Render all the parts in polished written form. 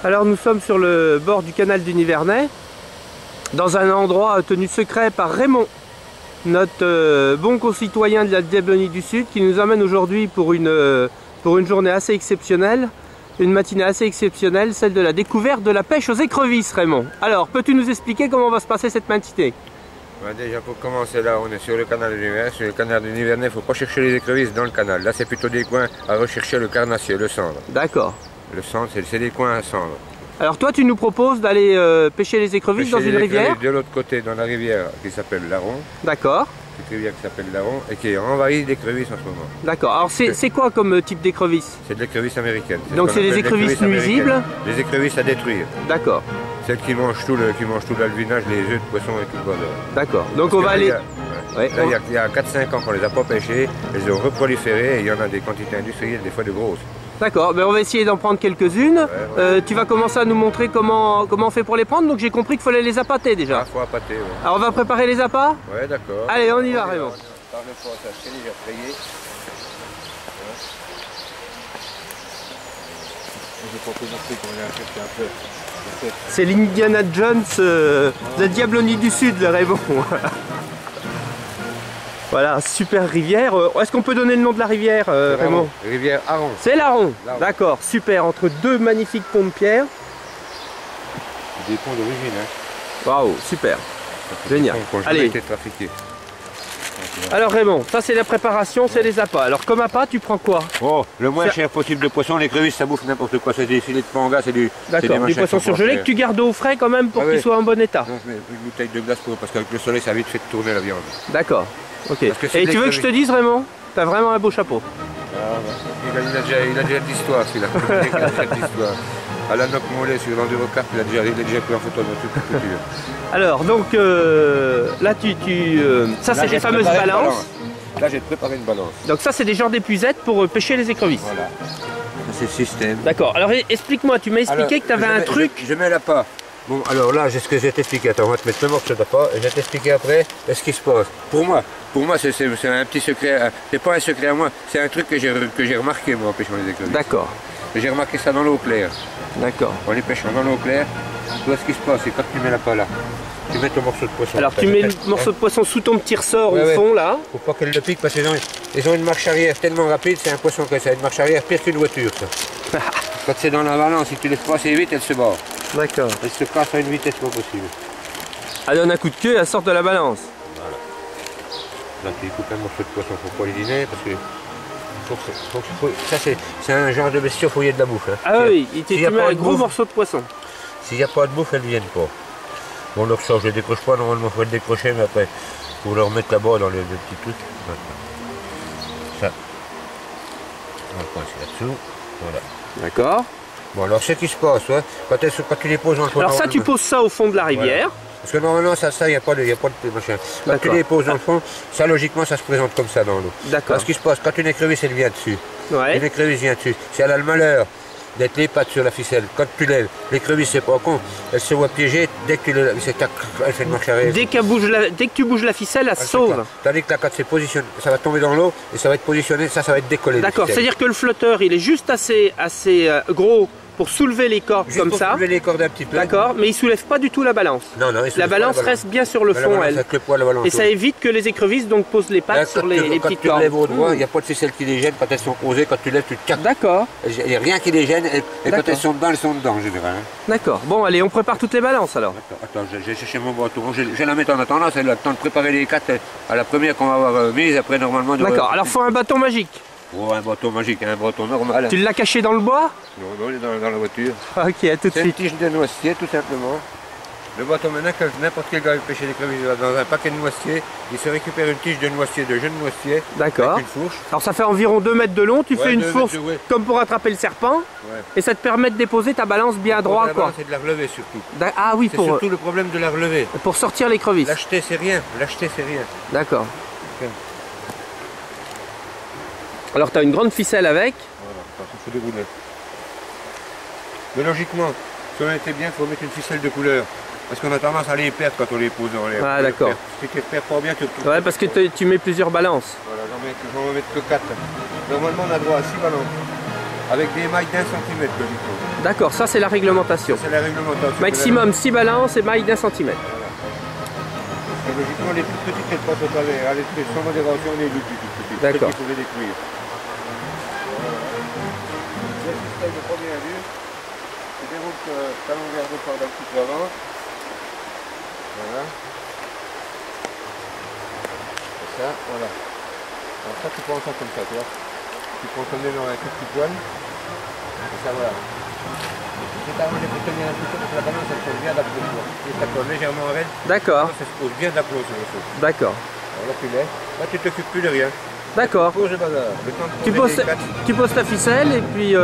Alors nous sommes sur le bord du canal du Nivernais, dans un endroit tenu secret par Raymond, notre bon concitoyen de la Diablonie du Sud, qui nous emmène aujourd'hui pour une journée assez exceptionnelle, une matinée assez exceptionnelle, celle de la découverte de la pêche aux écrevisses, Raymond. Alors, peux-tu nous expliquer comment va se passer cette matinée? Déjà pour commencer, là on est sur le canal du Nivernais. Sur le canal du Nivernais, il ne faut pas chercher les écrevisses dans le canal. Là c'est plutôt des coins à rechercher le carnassier, le cendre. D'accord. Le cendre, c'est des coins à cendre. Alors toi tu nous proposes d'aller pêcher les écrevisses dans une rivière? De l'autre côté, dans la rivière qui s'appelle l'Aron. D'accord. Cette rivière qui s'appelle l'Aron et qui est envahie d'écrevisses en ce moment. D'accord. Alors c'est quoi comme type d'écrevisses? C'est de l'écrevisse américaine. Donc c'est des écrevisses nuisibles? Des écrevisses à détruire. D'accord. Celles qui mangent tout l'albinage, les œufs de poisson et tout le bordel. D'accord. Donc on va aller... Il y a 4-5 ans qu'on les a pas pêchées, elles ont reproliféré et il y en a des quantités industrielles, des fois de grosses. D'accord, ben on va essayer d'en prendre quelques-unes. Tu vas commencer à nous montrer comment on fait pour les prendre, donc j'ai compris qu'il fallait les appâter déjà. Il faut appâter, ouais. Alors on va préparer les appâts? Ouais, d'accord. Allez, on y va, Raymond. C'est l'Indiana Jones de la Diablonie du Sud, le Raymond. Voilà, super rivière. Est-ce qu'on peut donner le nom de la rivière, Raymond? Rivière Aron. C'est l'Aron. D'accord, super. Entre deux magnifiques ponts de pierre. Des ponts d'origine. Hein. Waouh, super. Génial. Allez. Été trafiqués. Alors Raymond, ça c'est la préparation, c'est les appâts. Alors comme appât, tu prends quoi? Oh, le moins cher possible de poisson. L'écrevisse, ça bouffe n'importe quoi. C'est des filets de panga, c'est du... D'accord, du poisson surgelé que tu gardes au frais quand même pour qu'il soit en bon état. Non, je mets une bouteille de glace parce qu'avec le soleil, ça a vite fait tourner la viande. D'accord. Ok. Et tu veux que je te dise, Raymond, t'as vraiment un beau chapeau. Ah, bah. Il a déjà de l'histoire, celui-là. Il a déjà de l'histoire. À la noc mollet sur l'endurocarp, il a déjà pris en photo dans toute la culture. Alors, donc, là, ça, c'est les fameuses balances. Là, j'ai préparé une balance. Donc, ça, c'est des genres d'épuisettes pour pêcher les écrevisses. Voilà. C'est le système. D'accord. Alors, explique-moi, tu m'as expliqué que tu avais un truc. Je mets l'appât. Bon, alors là, j'ai ce que je vais t'expliquer. Attends, on va te mettre le morceau d'appât et je vais t'expliquer après ce qui se passe. Pour moi c'est un petit secret. C'est pas un secret à moi, c'est un truc que j'ai remarqué, moi, en pêchant les écrevisses. D'accord. J'ai remarqué ça dans l'eau claire. D'accord. En les pêchant dans l'eau claire, toi, ce qui se passe, c'est quand tu mets l'appât là, tu mets ton morceau de poisson. Alors, tu mets le morceau de poisson sous ton petit ressort au fond, là. Faut pas qu'elle le pique parce qu'ils ont une marche arrière tellement rapide, c'est un poisson qui a une marche arrière pire qu'une voiture, ça. Quand c'est dans la balance, si tu laisses passer vite, elle se barre. D'accord. Elle se casse à une vitesse pas possible. Elle donne un coup de queue, elle sort de la balance. Voilà. Là, tu coupes un morceau de poisson pour pas les dîner parce que ça c'est un genre de bestiau, il faut y ait de la bouffe. Hein. Ah oui, tu mets un gros morceau de poisson. S'il n'y a pas de bouffe, elles ne viennent pas. Bon, donc ça, je ne le décroche pas, normalement, il faut le décrocher, mais après, il faut le remettre là-bas dans le petit truc. Ça, on va le coincer là-dessous. Voilà. D'accord. Bon, alors ce qui se passe, ouais, quand tu les poses dans le fond. Alors ça, tu poses ça au fond de la rivière. Voilà. Parce que normalement, ça, il n'y a pas de machin. Quand tu les poses dans le fond, ça, logiquement, ça se présente comme ça dans l'eau. D'accord. Ce qui se passe, quand une écrevisse, elle vient dessus. Ouais. Une écrevisse vient dessus. Si elle a le malheur d'être les pattes sur la ficelle, quand tu lèves, l'écrevisse, c'est pas con, elle se voit piégée, dès que tu lèves, elle fait une marche arrière. Dès que tu bouges la ficelle, elle sauve. Tandis que là, quand c'est positionné, ça va tomber dans l'eau et ça va être positionné, ça va être décollé. D'accord, c'est-à-dire que le flotteur, il est juste assez gros pour soulever les cordes juste comme pour ça. Soulever les cordes un petit peu. D'accord, mais il soulève pas du tout la balance. Non, non, la balance reste bien sur le fond, elle. Et ça évite que les écrevisses donc posent les pattes sur les petites cordes. Quand tu lèves au droit, il n'y a pas de ficelle qui les gêne. Quand elles sont posées, quand tu lèves, tu te casses. D'accord. Il n'y a rien qui les gêne. Et quand elles sont dedans, en général. D'accord. Bon, allez, on prépare toutes les balances alors. Attends, j'ai cherché mon bâton. Je vais la mettre en attendant. C'est le temps de préparer les 4 à la première qu'on va avoir mise. Après, normalement. D'accord. Alors, il faut un bâton magique. Oh, un bâton magique, un bâton normal. Tu l'as caché dans le bois? Non, il est dans la voiture. Ok, à tout de suite. C'est une tige de noisetier, tout simplement. Le bâton maintenant, que n'importe quel gars veut pêcher des crevisses dans un paquet de noisetier, il se récupère une tige de noisetier, de jeune noisetier. D'accord. Avec une fourche. Alors ça fait environ 2 mètres de long, tu fais une fourche comme pour attraper le serpent. Et ça te permet de déposer ta balance bien droit, quoi. C'est de la relever surtout. Ah oui, c'est surtout le problème de la relever. Pour sortir les crevisses. L'acheter, c'est rien. L'acheter, c'est rien. D'accord. Alors tu as une grande ficelle avec. Voilà, il faut dérouler. Mais logiquement, si on était bien, il faut mettre une ficelle de couleur. Parce qu'on a tendance à les perdre quand on les pose dans l'air. Ah d'accord. Si tu ne perds pas bien, tu te... Ouais, parce que tu mets plusieurs balances. Voilà, j'en vais mettre que 4. Normalement, on a droit à 6 balances. avec des mailles d'1 centimètre logiquement. D'accord, ça c'est la réglementation. C'est la réglementation. Maximum 6 balances et mailles d'1 centimètre. Et logiquement, les toutes petites, elles passent au travers. À l'esprit, sans modération, les toutes petites. D'accord. Il faut les détruire. Le système de première vue, tu déroules ta longueur de corde un petit peu avant. Voilà. Et ça, voilà. Alors ça, tu prends ça comme ça, tu vois. Tu prends ton nez dans un tout petit poil. Et ça, voilà. C'est avant de tenir un petit peu parce que la balance, elle se pose bien d'aplomb. Et ça colle légèrement avec. D'accord. Ça se pose bien d'aplomb sur le feu. D'accord. Alors là, tu l'es. Là, tu t'occupes plus de rien. D'accord. Pose le bazar. Le temps de Tu poser poses, les quatre, tu poses ta ficelle et puis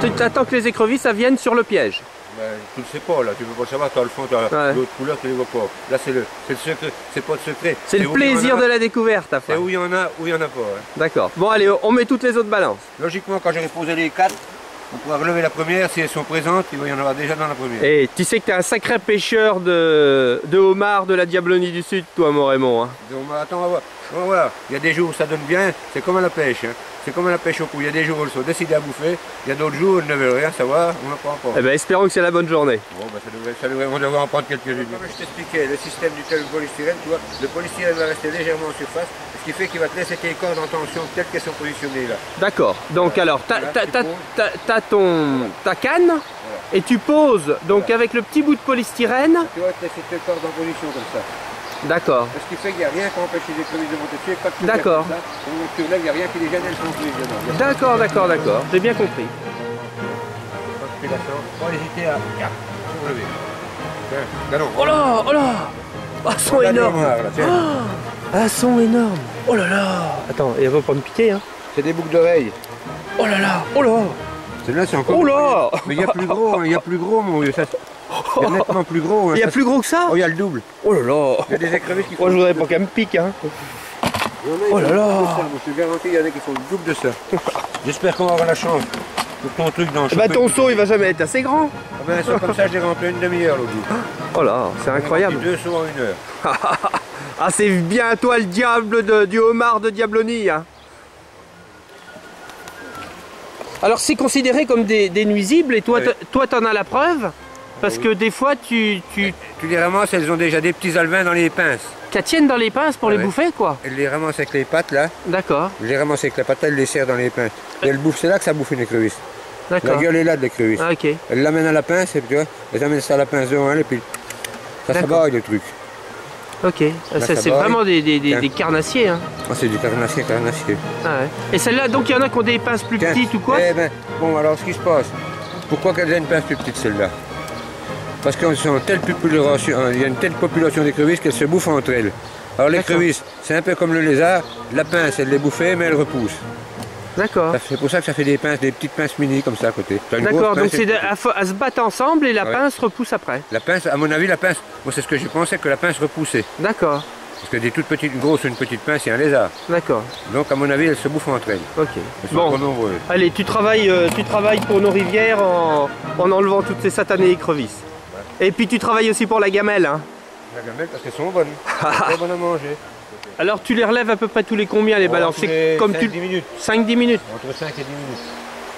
tu attends que les écrevisses ça vienne sur le piège. ben, tu le sais pas, là. Tu peux pas le savoir. Tu as le fond, tu as Ouais. l'autre couleur, tu les vois pas. Là, c'est le secret. C'est pas de secret. C'est le où il y en plaisir a, de la découverte à C'est faire. où il y en a, où il y en a pas. Hein. D'accord. Bon allez, on met toutes les autres balances. Logiquement, quand j'aurai posé les 4, on pourra relever la première. Si elles sont présentes, il va y en avoir déjà dans la première. Et tu sais que tu es un sacré pêcheur de homards de la Diablonie du Sud, toi mon Raymond. Hein. Donc, attends, on va voir. On va voir. Il y a des jours où ça donne bien, c'est comme à la pêche. Hein. C'est comme à la pêche au cou. Il y a des jours où ils sont décidés à bouffer, il y a d'autres jours où ils ne veulent rien savoir, on n'en prend pas. Eh ben espérons que c'est la bonne journée. Bon, ben, on devrait en prendre quelques-unes. Comme je t'expliquais, le système du polystyrène, tu vois, le polystyrène va rester légèrement en surface, ce qui fait qu'il va te laisser tes cordes en tension telles qu'elles sont positionnées là. D'accord. Donc alors, t'as ta canne et tu poses donc avec le petit bout de polystyrène. Tu vas te laisser tes cordes en position comme ça. D'accord. Ce qui fait qu'il n'y a rien qui empêche les écrevisses de monter dessus, pas de D'accord. Donc tu lèves, il n'y a rien qui les gêne, elles sont prises dedans. D'accord, d'accord, d'accord. J'ai bien compris. Quand tu fais la sorte, pas hésiter à relever. Tiens, canon. Oh là, oh là. Un son Regarde le énorme. noir, là, tiens. Un son énorme. Oh là là. Attends, il va pas me piquer hein. C'est des boucles d'oreilles. Oh là là, oh là. Celui-là, c'est encore. Oh là. Mais il y a plus gros, hein, il y a plus gros, mon vieux. Ça, il y a nettement plus gros. Hein, Il y a ça, plus gros que ça. Oh, il y a le double. Oh là là. Il y a des écrevisses qui font. Moi je voudrais pas qu'elle me pique hein. Oh là là. Je te garantis, il y en a qui font le double de ça. J'espère qu'on va avoir la chance pour ton truc dans le Bah ton seau il va jamais être assez grand. Ah ben, ça, comme ça, je l'ai rempli une demi-heure l'autre jour. Oh là, c'est incroyable. J'ai rempli 2 seaux en 1 heure. Ah c'est bien toi le diable du homard de Diablonie hein. Alors c'est considéré comme des nuisibles et toi Oui. toi t'en as la preuve parce que des fois tu Tu les ramasses, elles ont déjà des petits alevins dans les pinces. qu'elles tiennent dans les pinces pour les Ouais. bouffer quoi. Elles les ramassent avec les pattes là. D'accord, Je les ramasse avec la patte, elles les serrent dans les pinces. Et elles bouffent, c'est là que ça bouffe une écrevisse. La d'accord. gueule est là de l'écrevisse. Ah, ok, Elles l'amènent à la pince, et puis, tu vois, elles amènent ça à la pince devant elle et puis ça D'accord. s'abaille le truc. ok. ça C'est va, vraiment oui. des carnassiers hein. Ah, c'est du carnassier, carnassier. Ah ouais. Et celle-là donc il y en a qui ont des pinces plus Tiens. petites ou quoi? Eh ben, bon, alors ce qui se passe, pourquoi qu'elles aient une pince plus petite celle-là? Parce qu'il y a une telle population d'écrevisses qu'elles se bouffent entre elles. Alors l'écrevisse, c'est un peu comme le lézard, la pince elle les bouffait mais elle repousse. D'accord. C'est pour ça que ça fait des petites pinces mini comme ça à côté. T'as une grosse D'accord, donc pince et c'est une petite. à se battre ensemble et la Ouais. pince repousse après. La pince, à mon avis, la pince, moi c'est ce que je pensais que la pince repoussait. D'accord, Parce que des toutes petites, une grosse ou une petite pince, il y a un lézard. d'accord, Donc à mon avis, elles se bouffent entre elles. ok. Elles sont Bon, trop nombreuses. allez, tu travailles pour nos rivières en enlevant toutes ces satanées écrevisses. Et puis tu travailles aussi pour la gamelle. Hein. La gamelle parce qu'elles sont bonnes. Très bonnes à manger. Alors tu les relèves à peu près tous les combien les balances? C'est comme tu 10 minutes. 5-10 minutes. Entre 5 et 10 minutes.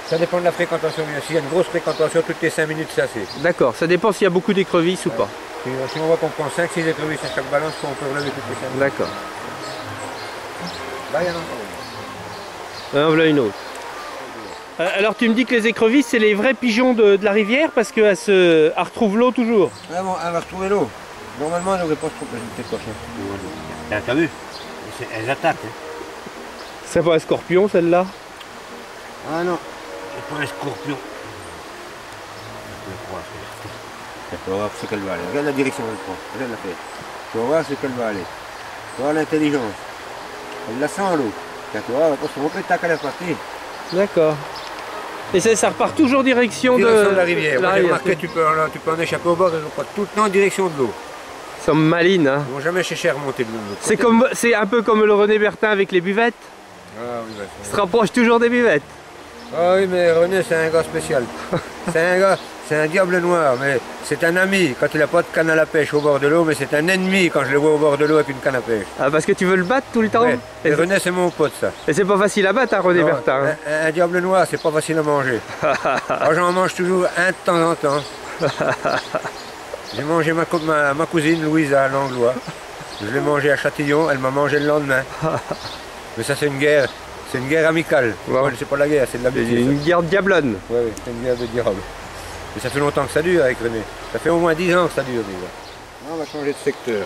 Ça dépend de la fréquentation. S'il y a une grosse fréquentation, toutes les 5 minutes, c'est assez. D'accord, ça dépend s'il y a beaucoup d'écrevisses ou pas. Si on voit qu'on prend 5-6 écrevisses à chaque balance, on peut relever toutes les 5 minutes. D'accord. Là, il y en a encore une. En voilà une autre. Alors tu me dis que les écrevisses c'est les vrais pigeons de la rivière parce qu'elles retrouvent l'eau toujours. Ah bon, elle va retrouver l'eau. Normalement, elle n'aurait pas trop peut-être pas fait. T'as vu? Elles attaquent. Hein. C'est pas un scorpion celle-là? Ah non, c'est pas un scorpion. Je crois. Tu vas voir ce qu'elle va aller. Regarde la direction qu'elle prend. Regarde la fête. Tu vas voir ce qu'elle va aller. Tu vas voir l'intelligence. Elle la sent l'eau. Tu vas voir, elle va se montrer tac à la partie. D'accord. Et ça repart toujours direction de la rivière. Moi, j'ai remarqué, tu peux en échapper au bord, elles vont pas tout le temps en direction de l'eau. Ils sont malines. Hein. Ils vont jamais chercher à remonter de l'eau. C'est un peu comme le René Bertin avec les buvettes. Ah oui, bah, Il se rapproche toujours des buvettes. ah oui, mais René, c'est un gars spécial. C'est un diable noir, mais c'est un ami quand il n'a pas de canne à la pêche au bord de l'eau, mais c'est un ennemi quand je le vois au bord de l'eau avec une canne à pêche. Ah, parce que tu veux le battre tout le temps? Ouais. Et René, c'est mon pote, ça. Et c'est pas facile à battre, hein, René Bertin. Hein. Un diable noir, c'est pas facile à manger. Moi, j'en mange toujours un de temps en temps. J'ai mangé ma cousine Louisa à Langlois. Je l'ai mangé à Châtillon, elle m'a mangé le lendemain. Mais ça, c'est une guerre amicale. Wow. C'est pas la guerre, c'est de l'amitié. Une guerre diablonne. Oui, c'est une guerre de diable. Mais ça fait longtemps que ça dure avec René. Ça fait au moins 10 ans que ça dure déjà. On va changer de secteur.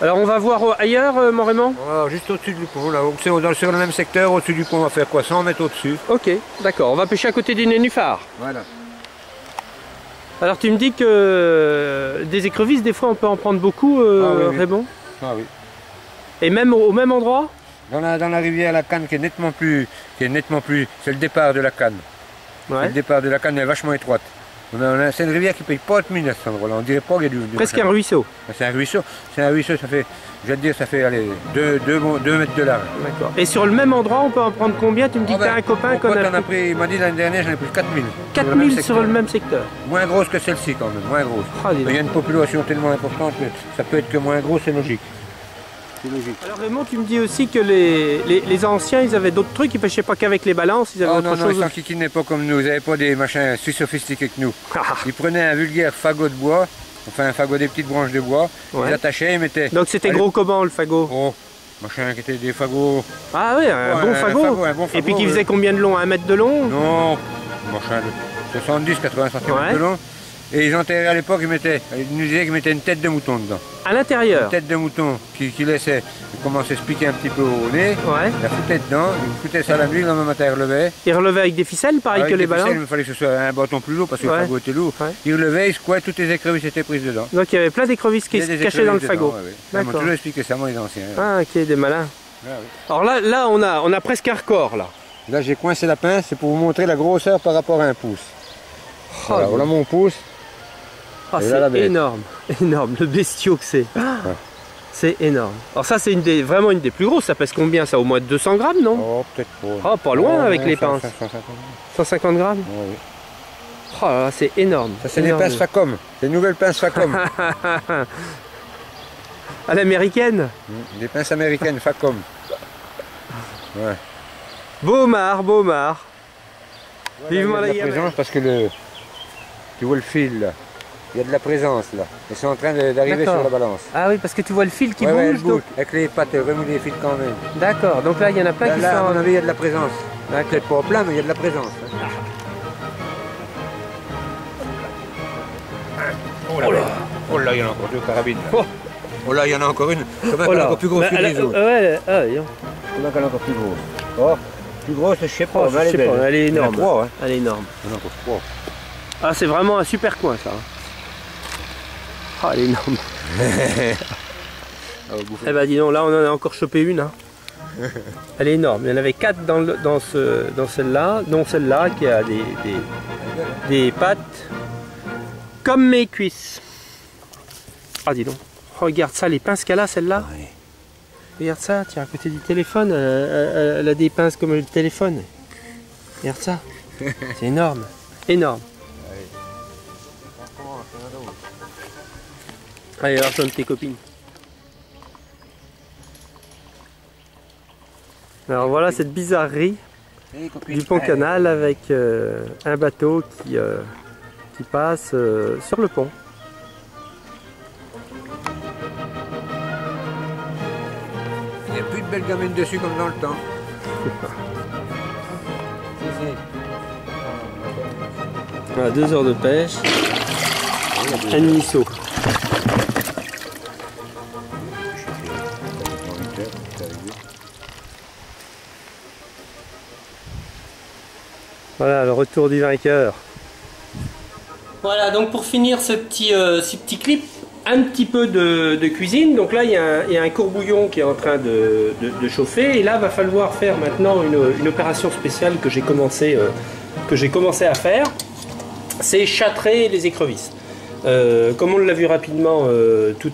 Alors on va voir ailleurs, mon Raymond? Juste au-dessus du pont, là. Sur le même secteur, au-dessus du pont, on va faire quoi? 100 mètres au-dessus. Ok, d'accord. On va pêcher à côté du nénuphar. Voilà. Alors tu me dis que des écrevisses, des fois on peut en prendre beaucoup, oui. Raymond? Ah oui. Et même au même endroit? Dans la rivière, la canne qui est nettement plus... C'est le départ de la canne. Ouais. Le départ de la canne est vachement étroite. C'est une rivière qui ne paye pas de mine à cet endroit-là. On dirait pas qu'il y a du Presque un ruisseau. C'est un ruisseau, ça fait, je vais te dire, ça fait allez, 2 mètres de large. D'accord. Et sur le même endroit, on peut en prendre combien? Tu me dis que t'as un copain qu'on a pris... Il m'a dit l'année dernière, j'en ai pris 4000. 4000 sur le même secteur. Moins grosse que celle-ci quand même, moins grosse. Ah, il y a une population tellement importante que ça peut être que moins gros, c'est logique. C'est logique. Alors Raymond, tu me dis aussi que les anciens, ils avaient d'autres trucs, ils pêchaient pas qu'avec les balances, ils avaient autre chose. Non, ils s'enquiquinaient pas comme nous, ils n'avaient pas des machins si sophistiqués que nous. Ils prenaient un vulgaire fagot de bois, enfin un fagot des petites branches de bois, ils attachaient, ils mettaient... Donc c'était gros comment le fagot? Oh, machin qui était des fagots... Ah oui, un bon fagot. Un bon fagot. Et puis qui faisait combien de long? 1 mètre de long? Non, machin de 70-80 cm de long. Et ils enterraient à l'époque, ils nous disaient qu'ils mettaient une tête de mouton dedans. À l'intérieur? Une tête de mouton qui laissait, commençait à se piquer un petit peu au nez. Ouais. Il la foutait dedans, il foutait ça la nuit, le lendemain matin il relevait. Il relevait avec des ficelles, pareil que les balances? Il fallait que ce soit un bâton plus lourd parce que le fagot était lourd. Ouais. Il relevait, il secouait, toutes les écrevisses étaient prises dedans. Donc il y avait plein d'écrevisses qui se cachaient dans le fagot. Ils m'ont toujours expliqué ça, moi les anciens. Ah ok, des malins. Ah, oui. Alors là on a presque un record là. Là j'ai coincé la pince, c'est pour vous montrer la grosseur par rapport à un pouce. Voilà, voilà mon pouce. Ah, c'est énorme, énorme, le bestiau que c'est. Ah, ouais. C'est énorme. Alors ça c'est vraiment une des plus grosses, ça pèse combien ça? Au moins de 200 grammes non? Oh peut-être pas. Oh pas loin avec les pinces. 150 grammes. Oh, oui. Oh là là, c'est énorme. Ça c'est des pinces Facom, des nouvelles pinces Facom. À l'américaine? Des pinces américaines Facom. Ouais. Beaumar. Voilà, Vivement la présence parce que tu vois le fil là. Il y a de la présence là. Ils sont en train d'arriver sur la balance. Ah oui, parce que tu vois le fil qui bouge. Ouais, bouge. Avec les pattes, remuer les fils quand même. D'accord, donc là il y en a plein qui sont... Là, à mon avis, il y a de la présence. Peut-être pas plein, mais il y a de la présence. Hein. Oh là, il y en a encore 2 carabines. Oh là, il y en a encore une. Comment elle est encore plus grosse que les autres? Ouais, comment elle est encore plus grosse? Oh, plus grosse, je sais pas. Je sais pas, elle est énorme. Il y en a 3, hein. Elle est énorme. Il y en a encore 3. Ah, c'est vraiment un super coin ça. Ah, elle est énorme. Eh ben dis donc, là on en a encore chopé une. Hein. Elle est énorme. Il y en avait 4 dans celle-là, dont celle-là qui a des pattes comme mes cuisses. Ah dis donc. Regarde ça, les pinces qu'elle a celle-là. Ouais. Regarde ça, tiens, à côté du téléphone, elle a des pinces comme le téléphone. Regarde ça. C'est énorme. Énorme. Allez, alors je donne tes copines. Alors voilà cette bizarrerie du pont canal avec un bateau qui passe sur le pont. Il n'y a plus de belles gamines dessus comme dans le temps. Voilà, 2 heures de pêche, un demi-saut. Voilà le retour du vainqueur. Voilà, donc pour finir ce petit clip, un petit peu de cuisine. Donc là il y a un courbouillon qui est en train de chauffer et là va falloir faire maintenant une opération spéciale que j'ai commencé à faire. C'est châtrer les écrevisses. Comme on l'a vu rapidement tout à l'heure.